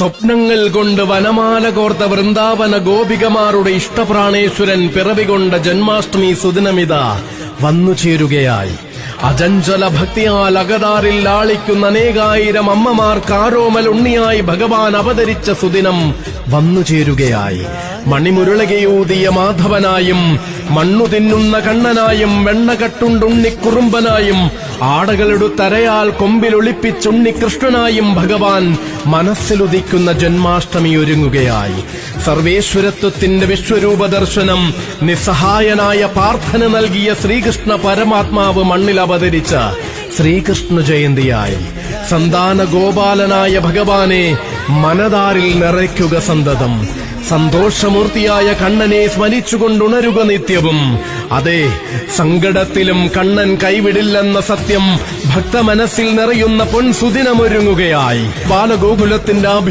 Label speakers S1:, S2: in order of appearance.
S1: സ്വപ്നങ്ങൾ കൊണ്ട് വനമാല കോർത്ത വൃന്ദാവന ഗോപികമാരുടെ ഇഷ്ടപ്രാണേശ്വരൻ പിറവികൊണ്ട ജന്മാഷ്ടമി സുദിനമിതാ വന്നുചേരുകയായി. അചഞ്ചല ഭക്തിയാൽ അകതാറിൽ ലാളിക്കുന്ന അനേകായിരം അമ്മമാർക്ക് ആരോമൽ ഉണ്ണിയായി ഭഗവാൻ അവതരിച്ച സുദിനം വന്നുചേരുകയായി. മണിമുരുളകയൂതിയ മാധവനായും മണ്ണു തിന്നുന്ന കണ്ണനായും വെണ്ണകട്ടുണ്ടുണ്ണിക്കുറുമ്പനായും ആടകളുടെ കൊമ്പിലൊളിപ്പിച്ചുണ്ണികൃഷ്ണനായും ഭഗവാൻ മനസ്സിലുദിക്കുന്ന ജന്മാഷ്ടമി ഒരുങ്ങുകയായി. സർവേശ്വരത്വത്തിന്റെ വിശ്വരൂപ ദർശനം നിസ്സഹായനായ പാർത്ഥന് നൽകിയ ശ്രീകൃഷ്ണ പരമാത്മാവ് മണ്ണിൽ അവതരിച്ച ശ്രീകൃഷ്ണ ജയന്തിയായി. സന്താന ഗോപാലനായ ഭഗവാനെ മനതാരിൽ നിറയ്ക്കുക സന്തതം. സന്തോഷമൂർത്തിയായ കണ്ണനെ സ്മരിച്ചുകൊണ്ടുണരുക നിത്യവും. അതെ, സങ്കടത്തിലും കണ്ണൻ കൈവിടില്ലെന്ന സത്യം ഭക്തമനസ്സിൽ നിറയുന്ന പൊൻസുദിനമൊരുങ്ങുകയായി. ബാലഗോകുലത്തിന്റെ